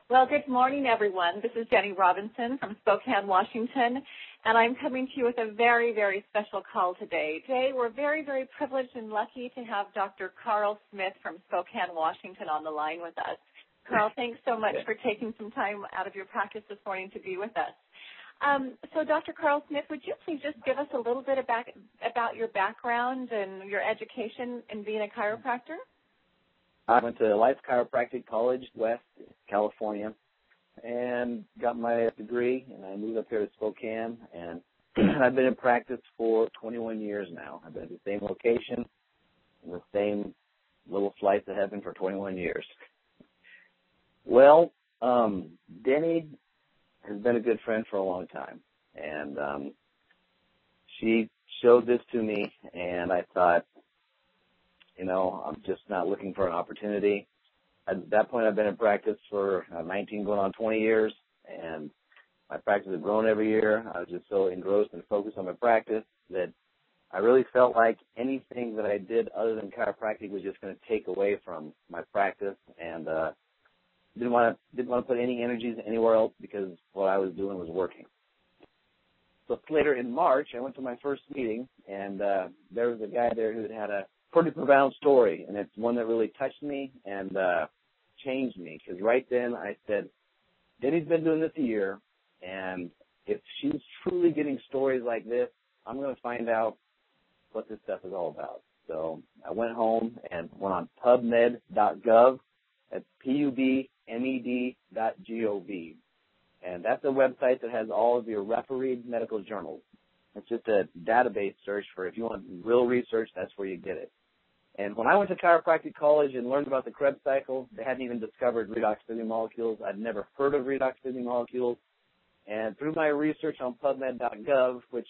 Well, good morning, everyone. This is Jenny Robinson from Spokane, Washington, and I'm coming to you with a very, very special call today. Today, we're very, very privileged and lucky to have Dr. Karl Smith from Spokane, Washington on the line with us. Karl, thanks so much for taking some time out of your practice this morning to be with us. So, Dr. Karl Smith, would you please just give us a little bit about your background and your education in being a chiropractor? I went to Life Chiropractic College, West California, and got my degree, and I moved up here to Spokane, and I've been in practice for 21 years now. I've been at the same location, in the same little slice of heaven for 21 years. Well, Denny has been a good friend for a long time, and she showed this to me, and I thought, I'm just not looking for an opportunity. At that point, I've been in practice for 19 going on 20 years, and my practice has grown every year. I was just so engrossed and focused on my practice that I really felt like anything that I did other than chiropractic was just going to take away from my practice, and didn't want to put any energies anywhere else because what I was doing was working. So later in March, I went to my first meeting, and there was a guy there who had a pretty profound story, and it's one that really touched me and changed me, because right then I said, Denny's been doing this a year, and if she's truly getting stories like this, I'm going to find out what this stuff is all about. So I went home and went on pubmed.gov. That's pubmed.gov. And that's a website that has all of your refereed medical journals. It's just a database search for if you want real research, that's where you get it. And when I went to chiropractic college and learned about the Krebs cycle, they hadn't even discovered redox stimulating molecules. I'd never heard of redox stimulating molecules. And through my research on PubMed.gov, which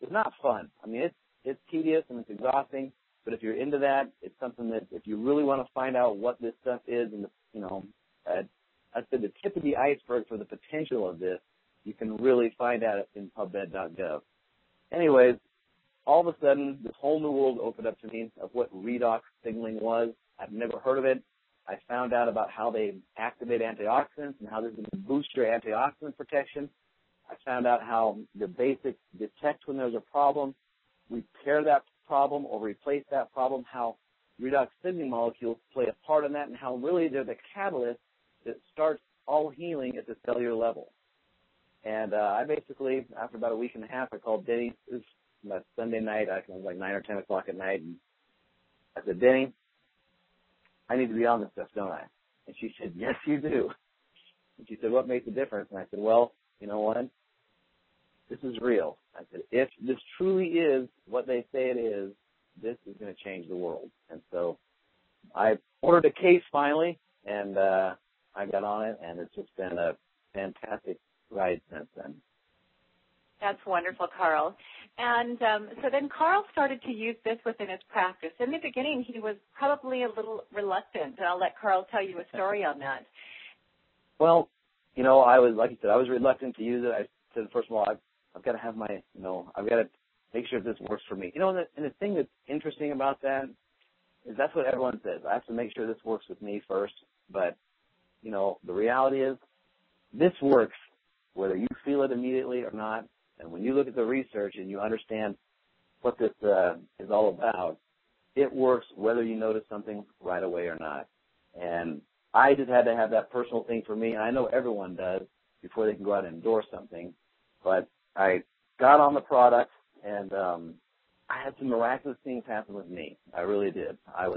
is not fun. I mean, it's tedious and it's exhausting, but if you're into that, it's something that if you really want to find out what this stuff is, and I said the tip of the iceberg for the potential of this, you can really find out in PubMed.gov. Anyways, all of a sudden, this whole new world opened up to me of what redox signaling was. I've never heard of it. I found out about how they activate antioxidants and how this can boost your antioxidant protection. I found out how the basics detect when there's a problem, repair that problem or replace that problem, how redox signaling molecules play a part in that, and how really they're the catalyst that starts all healing at the cellular level. And I basically, after about a week and a half, I called Denny. It was about Sunday night. I was like 9 or 10 o'clock at night. And I said, Denny, I need to be on this stuff, don't I? And she said, yes, you do. And she said, what makes a difference? And I said, well, you know what? This is real. I said, if this truly is what they say it is, this is going to change the world. And so I ordered a case finally, and I got on it, and it's just been a fantastic ride since then. That's wonderful, Karl. And so then Karl started to use this within his practice. In the beginning, he was probably a little reluctant, and I'll let Karl tell you a story on that. Well, I was, like you said, I was reluctant to use it. I said, first of all, I've got to have my, I've got to make sure this works for me. And the thing that's interesting about that is that's what everyone says. I have to make sure this works with me first. But, the reality is this works whether you feel it immediately or not. And when you look at the research and you understand what this is all about, it works whether you notice something right away or not. And I just had to have that personal thing for me, and I know everyone does before they can go out and endorse something. But I got on the product, and I had some miraculous things happen with me. I really did. I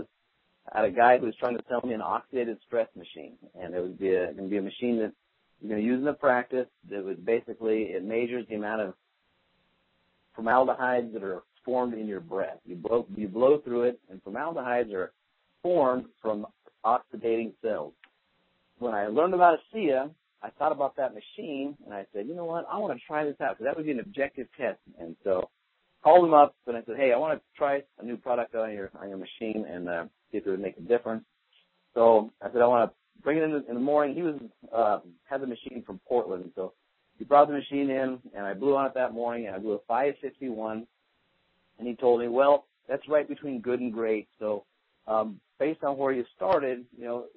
had a guy who was trying to sell me an oxidative stress machine, and it was going to be a machine that you're going to use in the practice. That was basically, it measures the amount of formaldehydes that are formed in your breath. You blow through it, and formaldehydes are formed from oxidating cells. When I learned about ASEA, I thought about that machine, and I said, you know what, I want to try this out, because that would be an objective test. And so I called him up, and I said, hey, I want to try a new product on your machine and see if it would make a difference. So I said, I want to bring it in the morning. He had the machine from Portland, so he brought the machine in, and I blew on it that morning, and I blew a 551, and he told me, well, that's right between good and great, so based on where you started,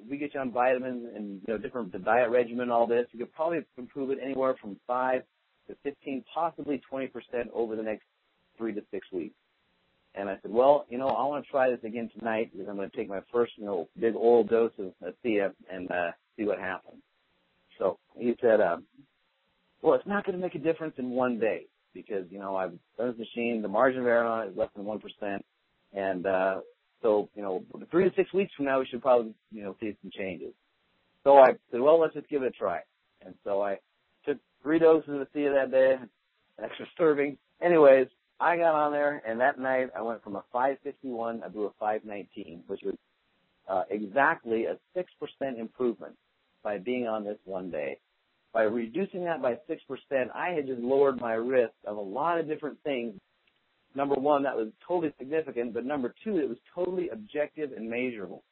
we get you on vitamins and, different, the diet regimen, all this, you could probably improve it anywhere from 5 to 15, possibly 20% over the next 3 to 6 weeks. And I said, well, I want to try this again tonight because I'm going to take my first, big oral dose of ASEA and see what happens. So he said, well, it's not going to make a difference in one day because, I've done this machine. The margin of error on it is less than 1%. And so, 3 to 6 weeks from now, we should probably, see some changes. So I said, well, let's just give it a try. And so I took 3 doses of ASEA that day, an extra serving. Anyways, I got on there, and that night I went from a 551, I blew a 519, which was exactly a 6% improvement by being on this one day. By reducing that by 6%, I had just lowered my risk of a lot of different things. Number one, that was totally significant, but number two, it was totally objective and measurable.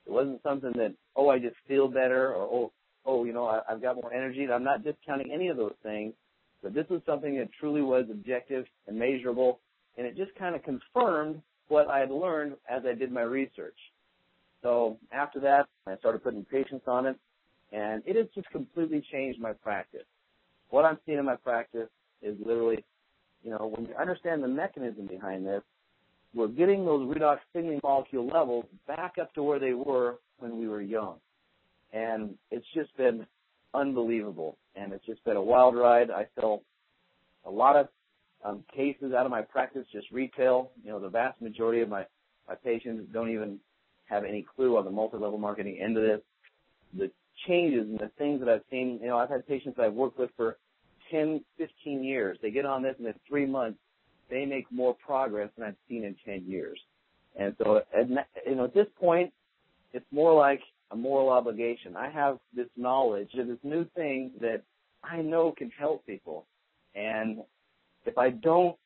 It wasn't something that, I just feel better, or, I've got more energy. And I'm not discounting any of those things, but this was something that truly was objective and measurable, and it just kind of confirmed what I had learned as I did my research. So after that, I started putting patients on it, and it has just completely changed my practice. What I'm seeing in my practice is literally, when you understand the mechanism behind this, we're getting those redox signaling molecule levels back up to where they were when we were young. And it's just been unbelievable, and it's just been a wild ride. I sell a lot of cases out of my practice, just retail. The vast majority of my patients don't even have any clue on the multi-level marketing end of this. The changes and the things that I've seen, I've had patients that I've worked with for 10, 15 years. They get on this, and in 3 months, they make more progress than I've seen in 10 years. And so, at this point, it's more like a moral obligation. I have this knowledge of this new thing that I know can help people. And if I don't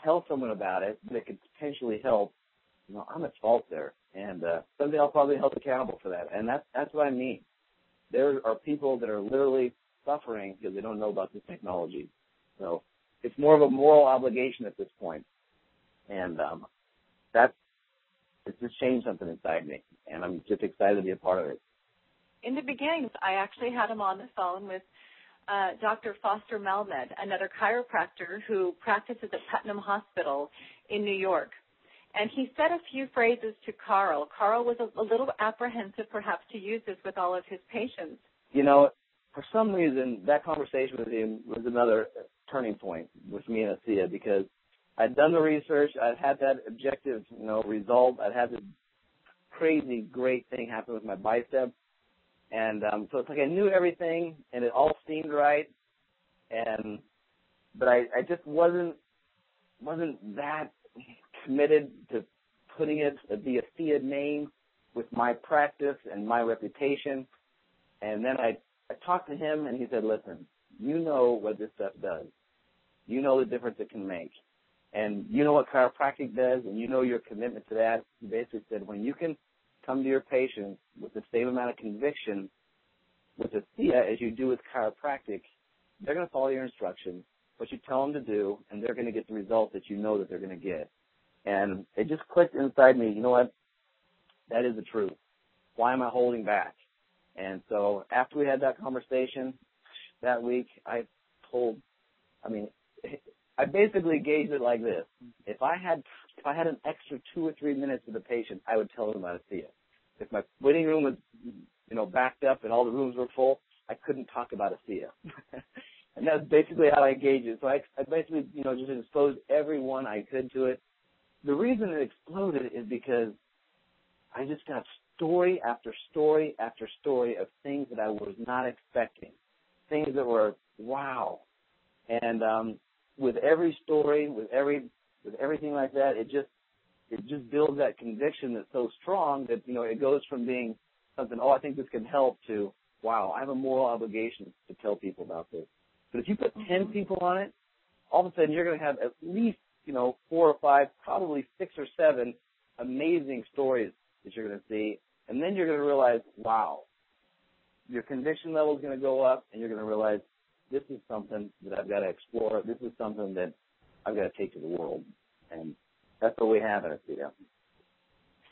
tell someone about it that could potentially help, I'm at fault there. And someday I'll probably be held accountable for that. And that's what I mean. There are people that are literally suffering because they don't know about this technology. So it's more of a moral obligation at this point. And it's just changed something inside me, and I'm just excited to be a part of it. In the beginning, I actually had him on the phone with Dr. Foster Malmed, another chiropractor who practices at Putnam Hospital in New York. And he said a few phrases to Karl. Karl was a little apprehensive, perhaps, to use this with all of his patients. For some reason, that conversation with him was another turning point with me and ASEA, because I'd done the research, I'd had that objective, result, I'd had this crazy great thing happen with my bicep, and so it's like I knew everything, and it all seemed right, but I just wasn't that committed to putting it the ASEA name with my practice and my reputation. And then I talked to him, and he said, listen, you know what this stuff does. You know the difference it can make. And you know what chiropractic does, and you know your commitment to that. He basically said, when you can come to your patients with the same amount of conviction with ASEA as you do with chiropractic, they're going to follow your instructions, what you tell them to do, and they're going to get the result that you know that they're going to get. And it just clicked inside me, you know what, that is the truth. Why am I holding back? And so after we had that conversation that week, I basically gauged it like this. If I had an extra 2 or 3 minutes with a patient, I would tell them about ASEA. If my waiting room was, backed up and all the rooms were full, I couldn't talk about ASEA. And that's basically how I gauged it. So I basically, just exposed everyone I could to it. The reason it exploded is because I just got story after story after story of things that I was not expecting, things that were wow. And with every story, with everything like that, it just builds that conviction that's so strong that it goes from being something, I think this can help, to wow, I have a moral obligation to tell people about this. But if you put 10 people on it, all of a sudden you're going to have at least 4 or 5, probably 6 or 7 amazing stories that you're going to see. And then you're going to realize, wow, your conviction level is going to go up, and you're going to realize this is something that I've got to explore. This is something that I've got to take to the world. And that's what we have at ASEA.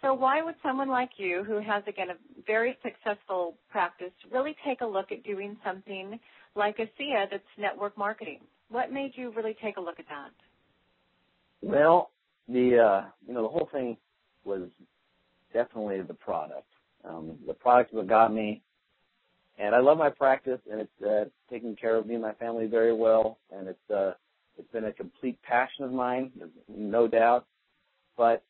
So why would someone like you, who has, again, a very successful practice, really take a look at doing something like ASEA that's network marketing? What made you really take a look at that? Well, the whole thing was definitely the product. The product is what got me, and I love my practice, and it's taking care of me and my family very well, and it's been a complete passion of mine, no doubt. But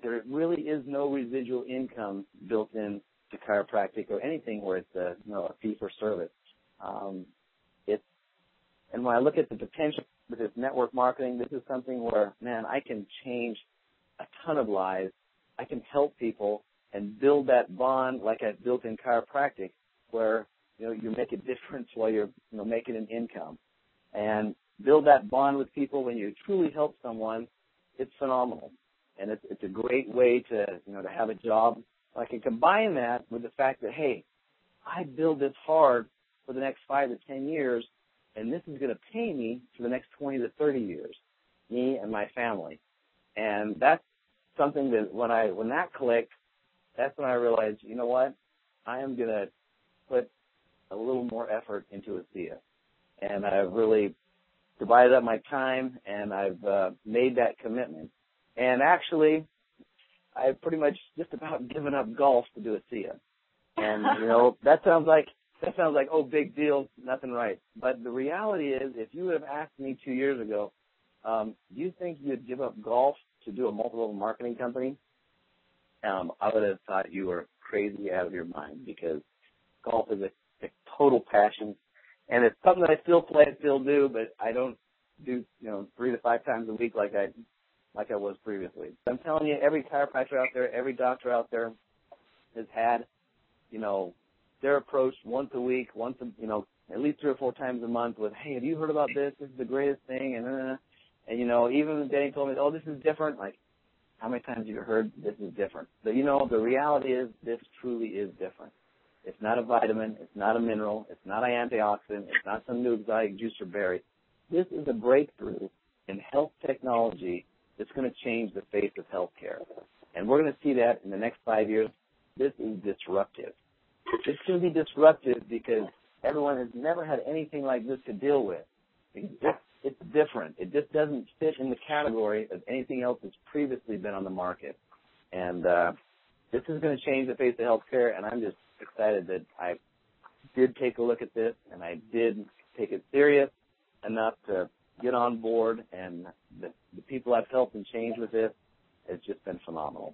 there really is no residual income built in to chiropractic or anything where it's a fee for service. And when I look at the potential with this network marketing, this is something where, man, I can change a ton of lives. I can help people and build that bond like I've built in chiropractic, where you make a difference while you're making an income, and build that bond with people when you truly help someone. It's phenomenal, and it's a great way to to have a job. I can combine that with the fact that, hey, I build this hard for the next 5 to 10 years, and this is going to pay me for the next 20 to 30 years, me and my family. And that's something that when that clicked, that's when I realized, you know what, I am going to put a little more effort into ASEA. And I've really divided up my time, and I've made that commitment. And actually, I've pretty much just about given up golf to do ASEA. And, that sounds like, oh, big deal, nothing right. But the reality is, if you would have asked me 2 years ago, do you think you'd give up golf to do a multi-level marketing company? I would have thought you were crazy out of your mind, because golf is a total passion. And it's something that I still play and still do, but I don't do, 3 to 5 times a week like I was previously. I'm telling you, every chiropractor out there, every doctor out there has had, they're approached once a week, at least 3 or 4 times a month with, hey, have you heard about this? This is the greatest thing. And even Danny told me, oh, this is different. Like, how many times have you heard this is different? But, the reality is this truly is different. It's not a vitamin. It's not a mineral. It's not an antioxidant. It's not some new exotic juice or berry. This is a breakthrough in health technology that's going to change the face of healthcare. And we're going to see that in the next 5 years. This is disruptive. It's going to be disruptive because everyone has never had anything like this to deal with. It's different. It just doesn't fit in the category of anything else that's previously been on the market. And this is going to change the face of healthcare, and I'm just excited that I did take a look at this, and I did take it serious enough to get on board, and the people I've helped and changed with this, it's just been phenomenal.